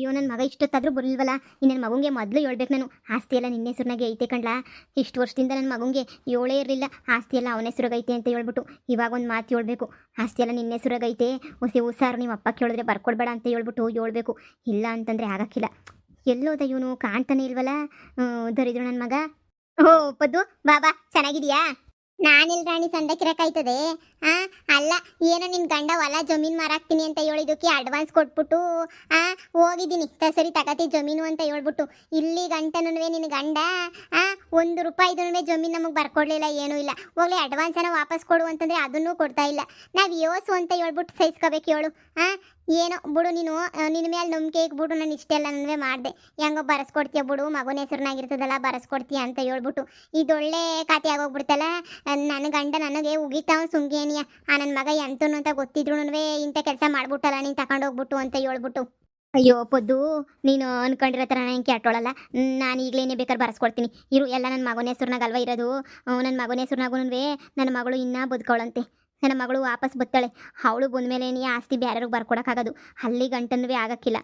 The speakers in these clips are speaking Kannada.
ಅಯ್ಯೋ ನನ್ನ ಮಗ ಇಷ್ಟೊತ್ತಾದರೂ ಬರಲ್ವಲ್ಲ. ಇನ್ನು ನನ್ನ ಮಗಂಗೆ ಮೊದಲು ಹೇಳ್ಬೇಕು ನಾನು, ಆಸ್ತಿ ಎಲ್ಲ ನಿನ್ನ ಹೆಸ್ರಿನಾಗೆ ಐತೆ ಕಣ್ಲಾ. ಇಷ್ಟು ವರ್ಷದಿಂದ ನನ್ನ ಮಗಂಗೆ ಹೇಳೇ ಇರಲಿಲ್ಲ ಆಸ್ತಿ ಎಲ್ಲ ಅವನ ಹೆಸ್ರಾಗೈತೆ ಅಂತ ಹೇಳ್ಬಿಟ್ಟು. ಇವಾಗ ಒಂದು ಮಾತು ಹೇಳ್ಬೇಕು, ಆಸ್ತಿ ಎಲ್ಲ ನಿನ್ನ ಹೆಸ್ರಾಗೈತೆ, ಹೊಸಿ ಹುಷಾರು, ನಿಮ್ಮ ಅಪ್ಪ ಕೇಳಿದ್ರೆ ಬರ್ಕೊಡ್ಬೇಡ ಅಂತ ಹೇಳ್ಬಿಟ್ಟು ಹೇಳ್ಬೇಕು. ಇಲ್ಲ ಅಂತಂದರೆ ಆಗಕ್ಕಿಲ್ಲ. ಎಲ್ಲೋದ ಇವನು ಕಾಣ್ತಾನೆ ಇಲ್ವಲ್ಲ, ದರಿದ್ರು ನನ್ನ ಮಗ. ಓ ಪದ್ದು ಬಾಬಾ, ಚೆನ್ನಾಗಿದೀಯಾ? ನಾನಿಲ್ ರಾಣಿ, ಸಂದಕ್ಕಿರಕಾಯ್ತದೆ. ಅಲ್ಲ, ಏನೋ ನಿನ್ನ ಗಂಡ ಹೊಲ ಜಮೀನು ಮಾರಾಕ್ತೀನಿ ಅಂತ ಹೇಳಿದಕ್ಕೆ ಅಡ್ವಾನ್ಸ್ ಕೊಟ್ಬಿಟ್ಟು ಹೋಗಿದ್ದೀನಿ, ಸರಿ ತಗತಿ ಜಮೀನು ಅಂತ ಹೇಳ್ಬಿಟ್ಟು. ಇಲ್ಲಿ ಗಂಟನೂ ನಿನ್ನ ಗಂಡ 1 ರೂಪಾಯಿದೂ ಜಮೀನು ನಮಗೆ ಬರ್ಕೊಡ್ಲಿಲ್ಲ, ಏನೂ ಇಲ್ಲ. ಹೋಗ್ಲಿ ಅಡ್ವಾನ್ಸನ್ನು ವಾಪಸ್ ಕೊಡು ಅಂತಂದರೆ ಅದನ್ನೂ ಕೊಡ್ತಾ ಇಲ್ಲ. ನಾವು ಯೋಸು ಅಂತ ಹೇಳ್ಬಿಟ್ಟು ಸಹಿಸ್ಕೋಬೇಕು ಹೇಳು. ಏನೋ ಬಿಡು, ನೀನು ನಿನ್ನ ಮೇಲೆ ನಂಬಿಕೆ ಬಿಡು, ನಾನು ಇಷ್ಟೆಲ್ಲ ನನವೇ ಮಾಡಿದೆ. ಹೆಂಗೋ ಬರೆಸ್ಕೊಡ್ತೀಯ ಬಿಡು, ಮಗನ ಹೆಸ್ರನ್ನಾಗಿರ್ತದಲ್ಲ ಬರೆಸ್ಕೊಡ್ತೀಯ ಅಂತ ಹೇಳ್ಬಿಟ್ಟು. ಇದೊಳ್ಳೆ ಖಾತೆ ಆಗೋಗ್ಬಿಡ್ತಲ್ಲ. ನನ್ನ ಗಂಡ ನನಗೆ ಉಗಿತಾವ ಸುಂಗೇನಿಯ, ನನ್ನ ಮಗ ಎಂತನು ಅಂತ ಗೊತ್ತಿದ್ರು ಇಂಥ ಕೆಲಸ ಮಾಡ್ಬಿಟ್ಟಲ್ಲ ನೀನು ತಗೊಂಡೋಗ್ಬಿಟ್ಟು ಅಂತ ಹೇಳ್ಬಿಟ್ಟು. ಅಯ್ಯೋ ಪೊದ್ದು, ನೀನು ಅನ್ಕೊಂಡಿರೋ ಥರ ನಾನು ಕೆಟ್ಟೋಳಲ್ಲ. ನಾನು ಈಗಲೇನೆ ಬೇಕಾದ್ರೆ ಬರೆಸ್ಕೊಡ್ತೀನಿ ಇರು. ಎಲ್ಲ ನನ್ನ ಮಗನ ಹೆಸ್ರನಾಗಲ್ವ ಇರೋದು. ನನ್ನ ಮಗನ ಹೆಸ್ರನಾಗೂ ನನ್ನ ಮಗಳು ಇನ್ನೂ ಬದುಕವಳಂತೆ. ನನ್ನ ಮಗಳು ವಾಪಸ್ ಬತ್ತಾಳೆ. ಅವಳು ಬಂದಮೇಲೆ ನೀ ಆಸ್ತಿ ಬೇರೆಯವ್ರಿಗೆ ಬರ್ಕೊಡೋಕ್ಕಾಗೋದು, ಅಲ್ಲಿ ಗಂಟನೂ ಆಗಕ್ಕಿಲ್ಲ.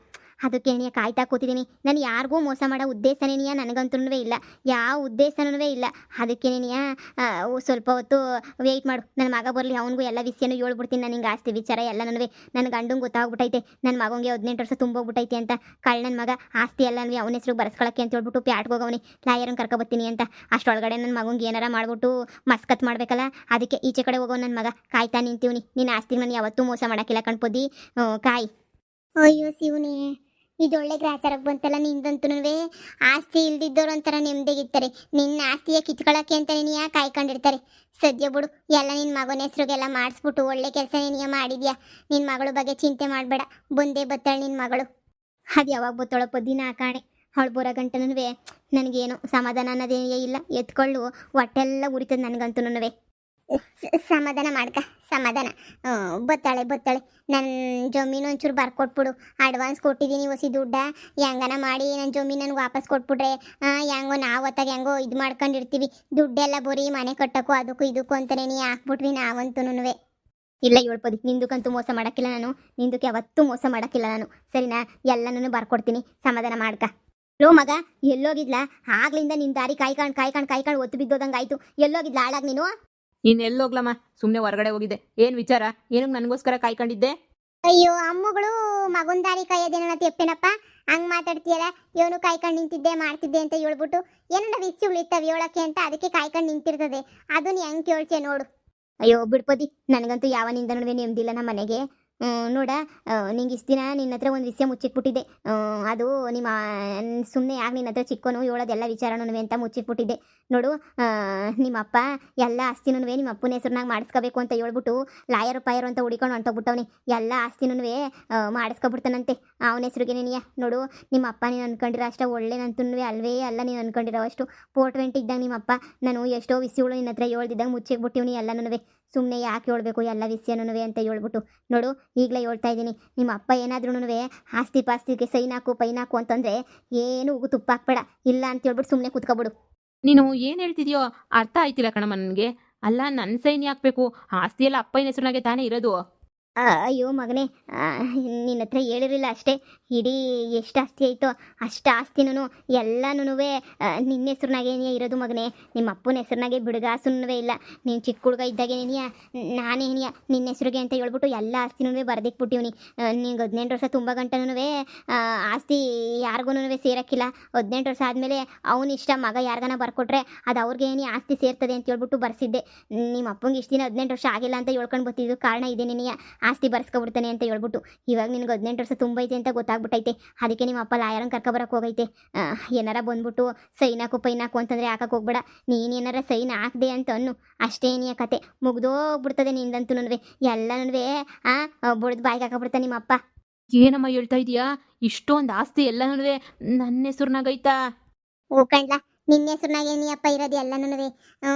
ಅದಕ್ಕೆ ನೀ ಕಾಯ್ತಾ ಕೂತಿದ್ದೀನಿ. ನಾನು ಯಾರಿಗೂ ಮೋಸ ಮಾಡೋ ಉದ್ದೇಶನೇ ನನಗಂತೂ ಇಲ್ಲ, ಯಾವ ಉದ್ದೇಶನೂ ಇಲ್ಲ. ಅದಕ್ಕೆ ನೀನು ಸ್ವಲ್ಪ ಹೊತ್ತು ವೆಯ್ಟ್ ಮಾಡು, ನನ್ನ ಮಗ ಬರಲಿ, ಅವನಿಗೂ ಎಲ್ಲ ವಿಷಯನೂ ಹೇಳ್ಬಿಡ್ತೀನಿ. ನಾನು ಹಿಂಗೆ ಆಸ್ತಿ ವಿಚಾರ ಎಲ್ಲ ನನ್ನ ಗಂಡಂಗೆ ಗೊತ್ತಾಗ್ಬಿಟ್ಟೈತೆ. ನನ್ನ ಮಗನಿಗೆ 18 ವರ್ಷ ತುಂಬೋಗ್ಬಿಟ್ಟೈತೆ ಅಂತ. ನನ್ನ ಮಗ ಆಸ್ತಿ ಎಲ್ಲ ಅವನ ಹೆಸ್ರಿಗೆ ಬರ್ಸ್ಕೊಳಕ್ಕೆ ಅಂತ ಹೇಳ್ಬಿಟ್ಟು ಪ್ಯಾಟ್ಗೆ ಹೋಗವನಿ, ಲಾಯರನ್ನು ಕರ್ಕೊಬತ್ತೀನಿ ಅಂತ. ಅಷ್ಟೊಳಗಡೆ ನನ್ನ ಮಗನಿಗೆ ಏನಾರ ಮಾಡ್ಬಿಟ್ಟು ಮಸ್ಕತ್ ಮಾಡಬೇಕಲ್ಲ, ಅದಕ್ಕೆ ಈಚೆ ಕಡೆ ಹೋಗೋ ನನ್ನ ಮಗ ಕಾಯ್ತಾ ನಿಂತೀವ್ನಿ. ನಿನ್ನ ಆಸ್ತಿಗೆ ನಾನು ಯಾವತ್ತೂ ಮೋಸ ಮಾಡೋಕ್ಕಿಲ್ಲ ಕಣ್ಪೊದ್ದಿ, ಕಾಯ್. ಅಯ್ಯೋ ಶಿವನೇ, ಇದೊಳ್ಳೆ ಗ್ರಾಚಾರಕ್ಕೆ ಬಂತಲ್ಲ ನಿಂದಂತೂ. ಆಸ್ತಿ ಇಲ್ದಿದ್ದವ್ರು ಒಂಥರ ನೆಮ್ಮದಿಗಿರ್ತಾರೆ, ನಿನ್ನ ಆಸ್ತಿಯ ಕಿತ್ಕೊಳ್ಳೋಕ್ಕೆ ಅಂತ ನೀನು ಯಾಕೆ ಕಾಯ್ಕೊಂಡಿರ್ತಾರೆ. ಸದ್ಯ ಬಿಡು, ಎಲ್ಲ ನಿನ್ನ ಮಗನ ಹೆಸ್ರಿಗೆಲ್ಲ ಮಾಡಿಸ್ಬಿಟ್ಟು ಒಳ್ಳೆ ಕೆಲಸ ನೀನು ಮಾಡಿದ್ಯಾ. ನಿನ್ನ ಮಗಳ ಬಗ್ಗೆ ಚಿಂತೆ ಮಾಡಬೇಡ, ಬಂದೇ ಬತ್ತಾಳೆ ನಿನ್ನ ಮಗಳು. ಅದು ಯಾವಾಗ ಬತ್ತಾಳಪ್ಪ, ದಿನ ಕಾಣೆ ಅವಳು ಬರೋ ಗಂಟನೂ ನನಗೇನು ಸಮಾಧಾನ ಅನ್ನೋದೇ ಇಲ್ಲ. ಎತ್ಕೊಳ್ಳು ಹೊಟ್ಟೆಲ್ಲ ಉರಿತದೆ ನನಗಂತೂ. ಸಮಾಧಾನ ಮಾಡ್ಕ, ಸಮಾಧಾನ. ಬತ್ತಾಳೆ ನನ್ನ ಜಮೀನು ಒಂಚೂರು ಬರ್ಕೊಟ್ಬಿಡು. ಅಡ್ವಾನ್ಸ್ ಕೊಟ್ಟಿದ್ದೀನಿ ಹೊಸಿ ದುಡ್ಡ, ಹೆಂಗನ ಮಾಡಿ ನನ್ನ ಜಮೀನು ನನಗೆ ವಾಪಸ್ ಕೊಟ್ಬಿಟ್ರೆ ಹೆಂಗೋ ನಾವು ಹೊತ್ತಾಗ ಹೆಂಗೋ ಇದು ಮಾಡ್ಕೊಂಡಿರ್ತೀವಿ. ದುಡ್ಡೆಲ್ಲ ಬರೀ ಮನೆ ಕಟ್ಟೋಕ್ಕೂ ಅದಕ್ಕೂ ಇದಕ್ಕೂ ಅಂತಲೇ ನೀ ಹಾಕ್ಬಿಟ್ವಿ ನಾವಂತೂ. ಇಲ್ಲ ಹೇಳ್ಬೋದು, ನಿಂದಕ್ಕಂತೂ ಮೋಸ ಮಾಡೋಕ್ಕಿಲ್ಲ ನಾನು, ನಿಂದಕ್ಕೆ ಯಾವತ್ತೂ ಮೋಸ ಮಾಡೋಕ್ಕಿಲ್ಲ ನಾನು, ಸರಿನಾ? ಎಲ್ಲನೂ ಬರ್ಕೊಡ್ತೀನಿ, ಸಮಾಧಾನ ಮಾಡ್ಕ. ಲೋ ಮಗ, ಎಲ್ಲೋಗಿದ್ಲಾ? ಆಗ್ಲಿಂದ ನಿನ್ನ ದಾರಿ ಕಾಯ್ಕೊಂಡು ಒತ್ತು ಬಿದ್ದೋದಂಗೆ ಆಯಿತು. ಎಲ್ಲೋಗಿದ್ಲ ಹಾಳಾಗಿ ನೀನು? ಇನ್ನೆಲ್ಲೋಗ್ಲಮ್ಮ, ಸುಮ್ಮನೆ ಹೊರಗಡೆ ಹೋಗಿದ್ದೆ. ಏನು ವಿಚಾರ? ಏನಕ್ಕೆ ನನಗೋಸ್ಕರ ಕಾಯ್ಕೊಂಡಿದ್ದೆ? ಅಯ್ಯೋ ಅಮ್ಮಗಳು ಮಗನ ದಾರಿ ಕಾಯೋದೇನ ತೆಪ್ಪೇನಪ್ಪ, ಹಂಗೆ ಮಾತಾಡ್ತೀಯಲ್ಲ. ಇವನು ಕಾಯ್ಕೊಂಡು ನಿಂತಿದ್ದೆ ಮಾಡ್ತಿದ್ದೆ ಅಂತ ಹೇಳ್ಬಿಟ್ಟು ಏನಾರ ವಿಸಿ ಉಳಿತಾವೆ ಹೇಳೋಕ್ಕೆ ಅಂತ, ಅದಕ್ಕೆ ಕಾಯ್ಕೊಂಡು ನಿಂತಿರ್ತದೆ. ಅದನ್ನ ಹೆಂಗೆ ಕೇಳ್ತೀಯ ನೋಡು. ಅಯ್ಯೋ ಬಿಡ್ಪದಿ, ನನಗಂತೂ ಯಾವನಿಂದ ನೆಮ್ಮದಿಲ್ಲ ನಮ್ಮ ಮನೆಗೆ. ನೋಡ, ನಿಂಗೆ ಇಷ್ಟು ದಿನ ನಿನ್ನ ಹತ್ರ ಒಂದು ವಿಷಯ ಮುಚ್ಚಿಟ್ಬಿಟ್ಟಿದ್ದೆ. ಅದು ನಿಮ್ಮ ಸುಮ್ಮನೆ ಯಾಕೆ ನಿನ್ನ ಹತ್ರ ಚಿಕ್ಕೋನು ಹೇಳೋದೆಲ್ಲ ವಿಚಾರನೂ ಅಂತ ಮುಚ್ಚಿಟ್ಬಿಟ್ಟಿದ್ದೆ. ನೋಡು, ನಿಮ್ಮಪ್ಪ ಎಲ್ಲ ಆಸ್ತಿನೂ ನಿಮ್ಮ ಅಪ್ಪನ ಹೆಸ್ರನ್ನಾಗ ಮಾಡಿಸ್ಕೋಬೇಕು ಅಂತ ಹೇಳ್ಬಿಟ್ಟು ಲಾಯರು ಪಾಯರು ಅಂತ ಹುಡಿಕೊಂಡು ಹೊಂಟೋಗ್ಬಿಟ್ಟವನಿ. ಎಲ್ಲ ಆಸ್ತಿನೂ ಮಾಡಿಸ್ಕೊಬಿಡ್ತಾನಂತೆ ಅವನ ಹೆಸ್ರಿಗೆ. ನೀನಿಯ ನೋಡು, ನಿಮ್ಮ ಅಪ್ಪ ನೀನು ಅನ್ಕೊಂಡಿರೋ ಅಷ್ಟು ಒಳ್ಳೆನಂತೂ ಅಲ್ವೇ ಅಲ್ಲ. ನೀನು ಅನ್ಕೊಂಡಿರೋ ಅಷ್ಟು 420 ಇದ್ದಾಗ ನಿಮ್ಮಪ್ಪ ನಾನು ಎಷ್ಟೋ ವಿಷಯಗಳು ನಿನ್ನ ಹತ್ರ ಹೇಳ್ದಿದ್ದಾಗ ಮುಚ್ಚಿಬಿಟ್ಟಿವ್ನಿ ಎಲ್ಲನೂ. ಸುಮ್ಮನೆ ಯಾಕೆ ಹೇಳ್ಬೇಕು ಎಲ್ಲ ವಿಷಯನೂ ಅಂತ ಹೇಳ್ಬಿಟ್ಟು. ನೋಡು, ಈಗಲೇ ಹೇಳ್ತಾ ಇದ್ದೀನಿ, ನಿಮ್ಮ ಅಪ್ಪ ಏನಾದ್ರೂ ಆಸ್ತಿ ಪಾಸ್ತಿಗೆ ಸೈನ್ ಹಾಕು ಪೈನ್ ಹಾಕು ಅಂತಂದರೆ ಏನು ಉಗು ತುಪ್ಪ ಹಾಕ್ಬೇಡ. ಇಲ್ಲ ಅಂತ ಹೇಳ್ಬಿಟ್ಟು ಸುಮ್ಮನೆ ಕೂತ್ಕೊಬಿಡು. ನೀನು ಏನು ಹೇಳ್ತಿದ್ಯೋ ಅರ್ಥ ಆಯ್ತಿಲ್ಲ ಕಣಮ್ಮ ನನಗೆ. ಅಲ್ಲ, ನನ್ನ ಸೈನ್ ಹಾಕಬೇಕು? ಆಸ್ತಿ ಎಲ್ಲ ಅಪ್ಪನ ಹೆಸರಿನಾಗೆ ತಾನೇ ಇರೋದು. ಅಯ್ಯೋ ಮಗನೇ, ನಿನ್ನ ಹತ್ರ ಹೇಳಿರಲಿಲ್ಲ ಅಷ್ಟೇ. ಇಡೀ ಎಷ್ಟು ಆಸ್ತಿ ಆಯಿತೋ ಅಷ್ಟು ಆಸ್ತಿನೂ ಎಲ್ಲನೂ ನಿನ್ನ ಹೆಸ್ರನಾಗೇನೇ ಇರೋದು ಮಗನೇ. ನಿಮ್ಮ ಅಪ್ಪನ ಹೆಸ್ರನಾಗೆ ಬಿಡುಗಾಸುನೂ ಇಲ್ಲ. ನೀನು ಚಿಕ್ಕ ಹುಡುಗ ಇದ್ದಾಗೇನೇನಿಯ ನಾನೇನಿಯ ನಿನ್ನ ಹೆಸ್ರಿಗೆ ಅಂತ ಹೇಳ್ಬಿಟ್ಟು ಎಲ್ಲ ಆಸ್ತಿನೂ ಬರ್ದಿಕ್ಬಿಟ್ಟಿವ್ನಿ. ನಿಂಗೆ 18 ವರ್ಷ ತುಂಬ ಗಂಟನೂ ಆಸ್ತಿ ಯಾರಿಗೂ ಸೇರೋಕ್ಕಿಲ್ಲ. 18 ವರ್ಷ ಆದಮೇಲೆ ಅವನ ಇಷ್ಟ, ಮಗ ಯಾರಿಗಾನ ಬರ್ಕೊಟ್ರೆ ಅದು ಅವ್ರಿಗೆ ಏನೇ ಆಸ್ತಿ ಸೇರ್ತದೆ ಅಂತ ಹೇಳ್ಬಿಟ್ಟು ಬರ್ಸಿದ್ದೆ. ನಿಮ್ಮ ಅಪ್ಪಂಗೆ ಇಷ್ಟು ದಿನ 18 ವರ್ಷ ಆಗಿಲ್ಲ ಅಂತ ಹೇಳ್ಕೊಂಡು ಬರ್ತಿದ್ದು ಕಾರಣ ಇದೆ. ನೀನಿಯ ಆಸ್ತಿ ಬರ್ಸ್ಕೊಬಿಡ್ತಾನೆ ಅಂತ ಹೇಳ್ಬಿಟ್ಟು. ಇವಾಗ ನಿನ್ಗೆ 18 ವರ್ಷ ತುಂಬೈತೆ ಅಂತ ಗೊತ್ತಾಗ್ಬಿಟ್ಟೈತೆ. ಅದಕ್ಕೆ ನಿಮ್ಮ ಅಪ್ಪ ಲಾಯರನ್ನು ಕರ್ಕೊಬರಕ್ಕೆ ಹೋಗೈತೆ. ಏನಾರ ಬಂದ್ಬಿಟ್ಟು ಸೈನ್ ಹಾಕು ಪೈನ್ ಹಾಕು ಅಂತಂದರೆ ಹಾಕಕ್ಕೆ ಹೋಗ್ಬೇಡ. ನೀನು ಏನಾರ ಸೈನ್ ಹಾಕ್ದೆ ಅಂತ ಅನ್ನು ಅಷ್ಟೇ ನೀ ಕತೆ ಮುಗ್ದೋಗ್ಬಿಡ್ತದೆ ನಿಂದಂತೂ. ಎಲ್ಲನೂ ಬುಡ್ದು ಬಾಯಿಗೆ ಹಾಕಬಿಡ್ತಾನೆ ನಿಮ್ಮ ಅಪ್ಪ. ಏನಮ್ಮ ಹೇಳ್ತಾ ಇದೀಯಾ? ಇಷ್ಟೊಂದು ಆಸ್ತಿ ಎಲ್ಲನೂ ನನ್ನ ಹೆಸ್ರನಾಗೈತಾ? ಹೂಕಂಡ್ಲ, ನಿನ್ನ ಹೆಸ್ರನಾಗ ಏನಿಯಪ್ಪ ಇರೋದು ಎಲ್ಲನೂ.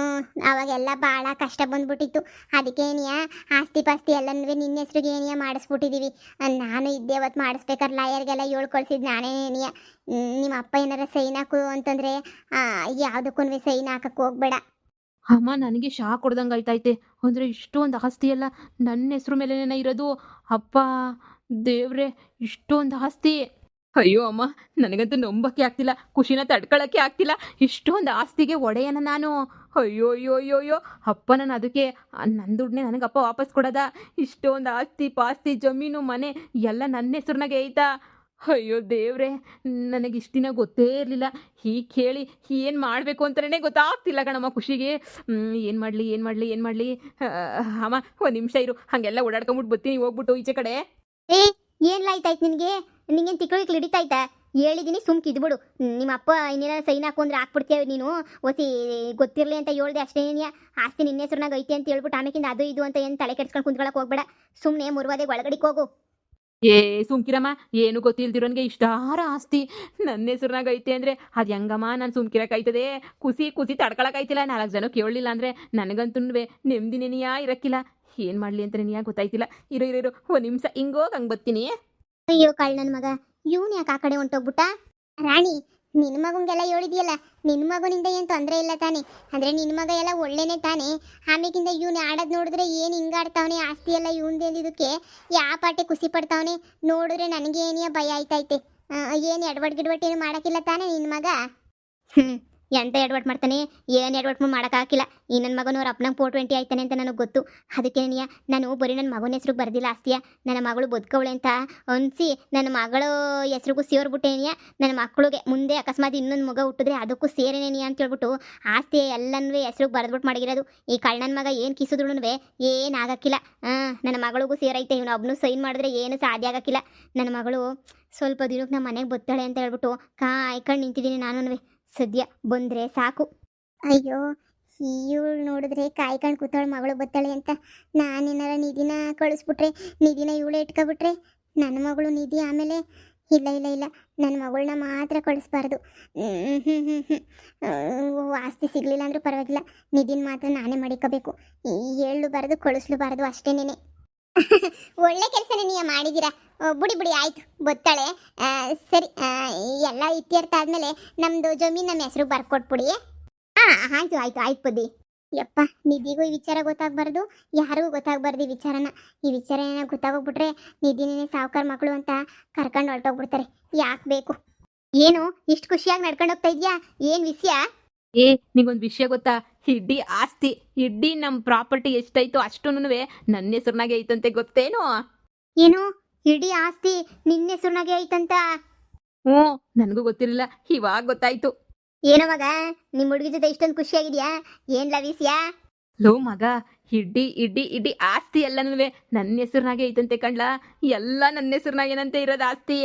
ಅವಾಗೆಲ್ಲ ಭಾಳ ಕಷ್ಟ ಬಂದ್ಬಿಟ್ಟಿತ್ತು. ಅದಕ್ಕೆ ಏನಿಯ ಆಸ್ತಿ ಪಾಸ್ತಿ ಎಲ್ಲನೂ ನಿನ್ನ ಹೆಸ್ರಿಗೆ ಏನಿಯ ಮಾಡಿಸ್ಬಿಟ್ಟಿದ್ದೀವಿ. ನಾನು ಇದ್ದೆ ಅವತ್ತು ಮಾಡಿಸ್ಬೇಕಾದ್ರೆ ಲಾಯರ್ಗೆಲ್ಲ ಹೇಳ್ಕೊಳ್ಸಿದ್ದು ನಾನೇ ಏನಿಯ. ನಿಮ್ಮ ಅಪ್ಪ ಏನಾರ ಸೈನ್ ಹಾಕು ಅಂತಂದರೆ ಯಾವುದಕ್ಕೂ ಸೈನ್ ಹಾಕಕ್ಕೆ ಹೋಗ್ಬೇಡ. ಅಮ್ಮ, ನನಗೆ ಶಾಕ್ ಹೊಡ್ದಂಗೆ ಆಯ್ತೈತೆ. ಅಂದರೆ ಇಷ್ಟೊಂದು ಆಸ್ತಿ ಎಲ್ಲ ನನ್ನ ಹೆಸ್ರು ಮೇಲೇನ ಇರೋದು? ಅಪ್ಪ ದೇವ್ರೆ, ಇಷ್ಟೊಂದು ಆಸ್ತಿ! ಅಯ್ಯೋ ಅಮ್ಮ, ನನಗಂತೂ ನಂಬಕ್ಕೆ ಆಗ್ತಿಲ್ಲ, ಖುಷಿನ ತಡ್ಕೊಳಕ್ಕೆ ಆಗ್ತಿಲ್ಲ. ಇಷ್ಟೊಂದು ಆಸ್ತಿಗೆ ಒಡೆಯನ ನಾನು. ಅಯ್ಯೋ ಅಯ್ಯೋ ಅಯ್ಯೋ ಅಯ್ಯೋ, ಅಪ್ಪ ನಾನು ಅದಕ್ಕೆ ನನ್ನ ದುಡ್ಡನ್ನೇ ನನಗಪ್ಪ ವಾಪಸ್ ಕೊಡೋದ? ಇಷ್ಟೊಂದು ಆಸ್ತಿ ಪಾಸ್ತಿ ಜಮೀನು ಮನೆ ಎಲ್ಲ ನನ್ನ ಹೆಸ್ರನಾಗೆ ಐತಾ? ಅಯ್ಯೋ ದೇವ್ರೆ, ನನಗೆ ಇಷ್ಟು ದಿನ ಗೊತ್ತೇ ಇರಲಿಲ್ಲ. ಹೀಗೆ ಕೇಳಿ ಏನು ಮಾಡಬೇಕು ಅಂತಲೇ ಗೊತ್ತಾಗ್ತಿಲ್ಲ ಕಣಮ್ಮ ಖುಷಿಗೆ. ಏನು ಮಾಡಲಿ ಏನು ಮಾಡಲಿ ಏನು ಮಾಡಲಿ? ಅಮ್ಮ ಒಂದು ನಿಮಿಷ ಇರು, ಹಾಗೆಲ್ಲ ಓಡಾಡ್ಕೊಂಬಿಟ್ಟು ಬರ್ತೀನಿ ಹೋಗ್ಬಿಟ್ಟು ಈಚೆ ಕಡೆ. ಏ ಏನ್ಲಾಯ್ತಾಯ್ತು ನಿನಗೆ? ನಿಂಗೇನು ತಿಕ್ಳಿಗೆ ಹಿಡಿತಾಯ್ತಾ? ಹೇಳಿದ್ದೀನಿ ಸುಮ್ಕಿದ್ಬಿಡು. ನಿಮ್ಮ ಅಪ್ಪ ಇನ್ನೇನಾರು ಸೈನ್ ಹಾಕು ಅಂದ್ರೆ ಹಾಕ್ಬಿಡ್ತೀಯ ನೀನು. ಒಸಿ ಗೊತ್ತಿರಲಿ ಅಂತ ಹೇಳ್ದೆ ಅಷ್ಟೇನಿಯ. ಆಸ್ತಿ ನಿನ್ನ ಹೆಸ್ರನಾಗ ಐತೆ ಅಂತ ಹೇಳ್ಬಿಟ್ಟು ಆಮೇಕಿಂದ ಅದು ಇದು ಅಂತ ಏನು ತಲೆ ಕೆಡ್ಸ್ಕೊಂಡು ಕುಂತ್ಕೊಳಕ್ಕೆ ಹೋಗ್ಬೇಡ. ಸುಮ್ಮನೆ ಮುರುವಾದೆ ಒಳಗಡಿಗೆ ಹೋಗು. ಏ ಸುಮ್ಕಿರಮ್ಮ, ಏನು ಗೊತ್ತಿಲ್ದಿರೋನ್ಗೆ ಇಷ್ಟಾರ ಆಸ್ತಿ ನನ್ನ ಹೆಸ್ರನಾಗ ಐತೆ ಅಂದರೆ ಅದು ಹೆಂಗಮ್ಮ ನಾನು ಸುಮ್ಕಿರಕ್ಕಾಯ್ತದೆ? ಖುಷಿ ಖುಷಿ ತಡ್ಕೊಳಕ್ಕಾಯ್ತಿಲ್ಲ. 4 ಜನ ಕೇಳಲಿಲ್ಲ ಅಂದರೆ ನನಗಂತೂ ನೆಮ್ಮದಿನೇನಿಯಾ ಇರಕ್ಕಿಲ್ಲ. ಏನು ಮಾಡಲಿ ಅಂತ ನನಗೆ ಗೊತ್ತಾಯ್ತಿಲ್ಲ. ಇರು ಇರು ಇರು, ಒಂದು ನಿಮಿಷ ಹಿಂಗೋಗಿ ಹಂಗೆ ಬರ್ತೀನಿ. ಅಯ್ಯೋ ಕಳ್ ನನ್ನ ಮಗ, ಇವನು ಯಾಕೆ ಆ ಕಡೆ ಹೊಂಟೋಗ್ಬಿಟ್ಟ? ರಾಣಿ, ನಿನ್ನ ಮಗಂಗೆಲ್ಲ ಹೇಳಿದ್ಯಲ್ಲ, ನಿನ್ನ ಮಗನಿಂದ ಏನು ತೊಂದರೆ ಇಲ್ಲ ತಾನೆ? ಅಂದರೆ ನಿನ್ನ ಮಗ ಎಲ್ಲ ಒಳ್ಳೆನೇ ತಾನೆ? ಆಮೇಕಿಂದ ಇವನು ಆಡೋದು ನೋಡಿದ್ರೆ ಏನು ಹಿಂಗಾಡ್ತಾವನೆ? ಆಸ್ತಿ ಎಲ್ಲ ಇವಂದು ಅಂದಿದ್ದಕ್ಕೆ ಯಾವ ಪಾಟೆ ಖುಷಿ ಪಡ್ತಾವನೆ ನೋಡಿದ್ರೆ ನನಗೆ ಏನಿಯ ಭಯ ಆಯ್ತೈತೆ. ಏನು ಎಡವಟ್ ಗಿಡವಟ್ ಏನು ಮಾಡೋಕ್ಕಿಲ್ಲ ತಾನೆ ನಿನ್ನ ಮಗ? ಎಂತ ಎಡವಟ್ ಮಾಡ್ತಾನೆ? ಏನು ಎಡವಟ್ ಮಾಡೋಕ್ಕಾಗಿಲ್ಲ. ಈ ನನ್ನ ಮಗನವ್ರ ಅಪ್ಪನಂಗೆ 420 ಆಯ್ತಾನೆ ಅಂತ ನನಗೆ ಗೊತ್ತು. ಅದಕ್ಕೆ ನಾನು ಬರೀ ನನ್ನ ಮಗನ ಹೆಸ್ರಿಗೆ ಬರ್ದಿಲ್ಲ ಆಸ್ತಿಯ. ನನ್ನ ಮಗಳು ಬದುಕವಳೆ ಅಂತ ಅನಿಸಿ ನನ್ನ ಮಗಳ ಹೆಸ್ರಿಗೂ ಸೇರ್ಬಿಟ್ಟೇನಿಯ. ನನ್ನ ಮಕ್ಕಳಿಗೆ ಮುಂದೆ ಅಕಸ್ಮಾತ್ ಇನ್ನೊಂದು ಮಗ ಹುಟ್ಟಿದ್ರೆ ಅದಕ್ಕೂ ಸೇರೇನೇನಿಯ ಅಂತ ಹೇಳ್ಬಿಟ್ಟು ಆಸ್ತಿ ಎಲ್ಲನೂ ಹೆಸ್ರಿಗೆ ಬರೆದ್ಬಿಟ್ಟು ಮಾಡಿರೋದು. ಈ ಕಳ್ಳನ ಮಗ ಏನು ಕಿಸಿದ್ರು ಏನು ಆಗಕ್ಕಿಲ್ಲ. ನನ್ನ ಮಗಳಿಗೂ ಸೇರೈತೆ. ಇವನು ಒಬ್ಬನು ಸೈನ್ ಮಾಡಿದ್ರೆ ಏನು ಸಾಧ್ಯ ಆಗಕ್ಕಿಲ್ಲ. ನನ್ನ ಮಗಳು ಸ್ವಲ್ಪ ದಿನಕ್ಕೆ ನಮ್ಮ ಮನೆಗೆ ಬತ್ತಾಳೆ ಅಂತ ಹೇಳ್ಬಿಟ್ಟು ಕಾಯ್ಕೊಂಡು ನಿಂತಿದ್ದೀನಿ ನಾನು. ಸದ್ಯ ಬಂದರೆ ಸಾಕು. ಅಯ್ಯೋ, ಇವಳು ನೋಡಿದ್ರೆ ಕಾಯ್ಕೊಂಡು ಕೂತಾಳೆ ಮಗಳು ಬತ್ತಾಳೆ ಅಂತ. ನಾನೇನಾರ ನಿಧಿನ ಕಳಿಸ್ಬಿಟ್ರೆ, ನಿಧಿನ ಇವಳು ಇಟ್ಕೊಬಿಟ್ರೆ ನನ್ನ ಮಗಳು ನಿಧಿ ಆಮೇಲೆ ಇಲ್ಲ ಇಲ್ಲ ಇಲ್ಲ, ನನ್ನ ಮಗಳನ್ನ ಮಾತ್ರ ಕಳಿಸ್ಬಾರ್ದು. ಆಸ್ತಿ ಸಿಗಲಿಲ್ಲ ಅಂದರೂ ಪರವಾಗಿಲ್ಲ, ನಿಧಿನ ಮಾತ್ರ ನಾನೇ ಮಾಡಿಕೋಬೇಕು. ಹೇಳಲೂಬಾರ್ದು ಕಳಿಸ್ಲೂಬಾರ್ದು ಅಷ್ಟೇನೇನೆ. ಒಳ್ಳೆ ಕೆಲಸನೇ ನೀವು ಮಾಡಿದ್ದೀರಾ. ಬುಡಿ ಬುಡಿ ಆಯ್ತು, ಬತ್ತಾಳೆ. ಸರಿ, ಎಲ್ಲ ಇತ್ಯರ್ಥ ಆದಮೇಲೆ ನಮ್ಮದು ಜಮೀನು ನಮ್ಮ ಹೆಸರು ಬರ್ಕೊಟ್ಬಿಡಿ. ಆಯ್ತು ಆಯ್ತು ಆಯ್ತು ಬುದ್ಧಿ. ಯಪ್ಪ, ನಿಧಿಗೂ ಈ ವಿಚಾರ ಗೊತ್ತಾಗಬಾರ್ದು, ಯಾರಿಗೂ ಗೊತ್ತಾಗಬಾರ್ದು ಈ ವಿಚಾರನ. ಈ ವಿಚಾರ ಏನೋ ಗೊತ್ತಾಗೋಗ್ಬಿಟ್ರೆ ನಿಧಿನೇ ಸಾವುಕಾರ ಮಕ್ಕಳು ಅಂತ ಕರ್ಕೊಂಡು ಹೊರಟೋಗ್ಬಿಡ್ತಾರೆ. ಯಾಕೆ ಬೇಕು? ಏನು ಇಷ್ಟು ಖುಷಿಯಾಗಿ ನಡ್ಕೊಂಡು ಹೋಗ್ತಾ ಇದೆಯಾ? ಏನು ವಿಷಯ? ಏ ನಿಗೊಂದು ವಿಷಯ ಗೊತ್ತಾ? ಇಡೀ ಆಸ್ತಿ, ಇಡೀ ನಮ್ಮ ಪ್ರಾಪರ್ಟಿ ಎಷ್ಟೈತೋ ಅಷ್ಟೂ ನನ್ನ ಹೆಸ್ರನಾಗೆ ಐತಂತೆ, ಗೊತ್ತೇನೋ? ಏನು ಇಡೀ ಆಸ್ತಿ ನಿನ್ನ ಹೆಸರಿನಾಗೆ ಐತಂತ? ಹ್ಞೂ, ನನಗೂ ಗೊತ್ತಿರಲಿಲ್ಲ, ಇವಾಗ ಗೊತ್ತಾಯ್ತು. ಏನೋ ಮಗ, ನಿಮ್ಮ ಹುಡುಗಿ ಜೊತೆ ಇಷ್ಟೊಂದು ಖುಷಿಯಾಗಿದೆಯಾ? ಏನ್ಲ ವಿಷಯ? ಲೋ ಮಗ, ಇಡೀ ಇಡೀ ಇಡೀ ಆಸ್ತಿ ಎಲ್ಲನೂ ನನ್ನ ಹೆಸ್ರನಾಗೆ ಐತಂತೆ ಕಣ್ಲ. ಎಲ್ಲ ನನ್ನ ಹೆಸ್ರನಾಗೇನಂತೆ ಇರೋದು ಆಸ್ತಿ.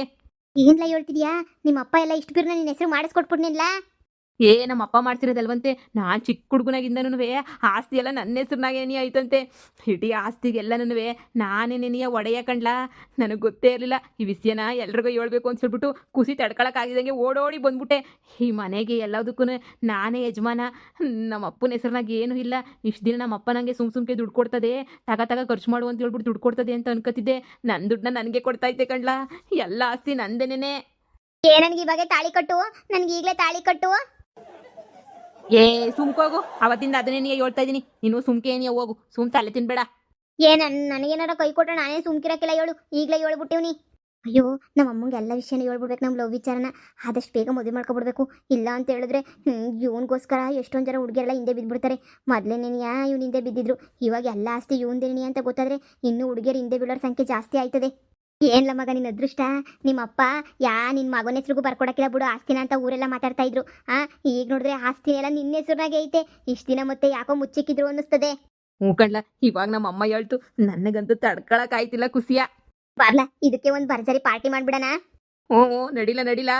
ಏನ್ಲ ಹೇಳ್ತಿದ್ಯಾ? ನಿಮ್ಮ ಅಪ್ಪ ಎಲ್ಲ ಇಷ್ಟು ಬಿರ್ನ ನಿನ್ನ ಹೆಸರು ಮಾಡಿಸ್ಕೊಟ್ಬಿಡ್ನಿಲ್ಲ? ನಮ್ಮ ಅಪ್ಪ ಮಾಡ್ತಿರೋದಲ್ವಂತೆ. ನಾನು ಚಿಕ್ಕ ಹುಡುಗನಾಗಿಂದನೂ ಆಸ್ತಿ ಎಲ್ಲ ನನ್ನ ಹೆಸ್ರನಾಗೇನಿ ಐತಂತೆ. ಇಡೀ ಆಸ್ತಿಗೆಲ್ಲನೂ ನಾನೇನೇನಿಯ ಒಡೆಯ ಕಣ್ಲ. ನನಗೆ ಗೊತ್ತೇ ಇರಲಿಲ್ಲ ಈ ವಿಷಯನ. ಎಲ್ರಿಗೂ ಹೇಳ್ಬೇಕು ಅಂತ ಹೇಳ್ಬಿಟ್ಟು ಖುಷಿ ತಡ್ಕೊಳಕ್ಕಾಗಿದ್ದಂಗೆ ಓಡೋಡಿ ಬಂದ್ಬಿಟ್ಟೆ. ಈ ಮನೆಗೆ ಎಲ್ಲದಕ್ಕೂ ನಾನೇ ಯಜಮಾನ. ನಮ್ಮ ಅಪ್ಪನ ಹೆಸ್ರನಾಗ ಏನೂ ಇಲ್ಲ. ಇಷ್ಟು ದಿನ ನಮ್ಮ ಅಪ್ಪ ನನಗೆ ಸುಮ್ಕೆ ದುಡ್ಡು ಕೊಡ್ತದೆ, ತಗ ಖರ್ಚು ಮಾಡು ಅಂತ ಹೇಳ್ಬಿಟ್ಟು ದುಡ್ಡು ಕೊಡ್ತದೆ ಅಂತ ಅನ್ಕೋತಿದ್ದೆ. ನನ್ನ ದುಡ್ಡನ್ನ ನನಗೆ ಕೊಡ್ತೈತೆ ಕಣ್ಲ. ಎಲ್ಲ ಆಸ್ತಿ ನಂದೇನೇನೆ. ನನಗೆ ಇವಾಗ ತಾಳಿ ಕಟ್ಟು, ನನಗೆ ಈಗಲೇ ತಾಳಿ ಕಟ್ಟು. ಏ ಸುಮ್ಕೋಗು, ಅವತ್ತಿಂದ ಅದನ್ನೇ ನೀ ಹೇಳ್ತಾ ಇದ್ದೀನಿ. ನೀನು ಸುಮ್ಕೆ ಏನಿಯ ಹೋಗು, ತಲೆ ತಿನ್ಬೇಡ. ನನಗೇನಾರ ಕೈ ಕೊಟ್ರೆ ನಾನೇ ಸುಮ್ಕಿರಕ್ಕಿಲ್ಲ. ಹೇಳು, ಈಗಲೇ ಹೇಳ್ಬಿಟ್ಟಿವ್ನಿ. ಅಯ್ಯೋ, ನಮ್ಮ ಅಮ್ಮಂಗೆ ಎಲ್ಲ ವಿಷಯನ ಹೇಳ್ಬಿಡ್ಬೇಕು. ನಮ್ಮ ಲವ್ ವಿಚಾರನ ಆದಷ್ಟು ಬೇಗ ಮದುವೆ ಮಾಡ್ಕೊಬಿಡ್ಬೇಕು. ಇಲ್ಲ ಅಂತ ಹೇಳಿದ್ರೆ ಇವನಿಗೋಸ್ಕರ ಎಷ್ಟೊಂದು ಜನ ಹುಡುಗಿಯರೆಲ್ಲ ಹಿಂದೆ ಬಿದ್ದುಬಿಡ್ತಾರೆ. ಮೊದಲೇನೇನಿಯಾ ಇವ್ನು ಹಿಂದೆ ಬಿದ್ದಿದ್ರು, ಇವಾಗ ಎಲ್ಲ ಆಸ್ತಿ ಇವಂದೇನಿ ಅಂತ ಗೊತ್ತಾದರೆ ಇನ್ನೂ ಹುಡುಗಿಯರು ಹಿಂದೆ ಬೀಳೋರ ಸಂಖ್ಯೆ ಜಾಸ್ತಿ ಆಯ್ತದೆ. ಏನ್ಲ ಮಗ ನಿನ್ನ ಅದೃಷ್ಟ, ನಿಮ್ಮಪ್ಪ ನಿನ್ನ ಮಗನ ಹೆಸ್ರಿಗೂ ಬರ್ಕೊಡಕ್ಕಿಲ್ಲ ಬಿಡು ಆಸ್ತಿನ ಅಂತ ಊರೆಲ್ಲ ಮಾತಾಡ್ತಾ ಇದ್ರು. ಈಗ ನೋಡಿದ್ರೆ ಆಸ್ತಿ ಎಲ್ಲ ನಿನ್ನ ಹೆಸ್ರನಾಗೆ ಐತೆ. ಇಷ್ಟು ದಿನ ಮತ್ತೆ ಯಾಕೋ ಮುಚ್ಚಿಕ್ಕಿದ್ರು ಅನ್ನಿಸ್ತದೆ. ಹ್ಞೂ ಕಣ್ಲ, ಇವಾಗ ನಮ್ಮ ಅಮ್ಮ ಹೇಳ್ತು, ನನಗಂತೂ ತಡ್ಕೊಳಕ್ಕಾಯ್ತಿಲ್ಲ ಖುಷಿಯ. ಬರ್ಲಾ, ಇದಕ್ಕೆ ಒಂದು ಭರ್ಜರಿ ಪಾರ್ಟಿ ಮಾಡ್ಬಿಡಣ. ಹ್ಞೂ ನಡಿಲ.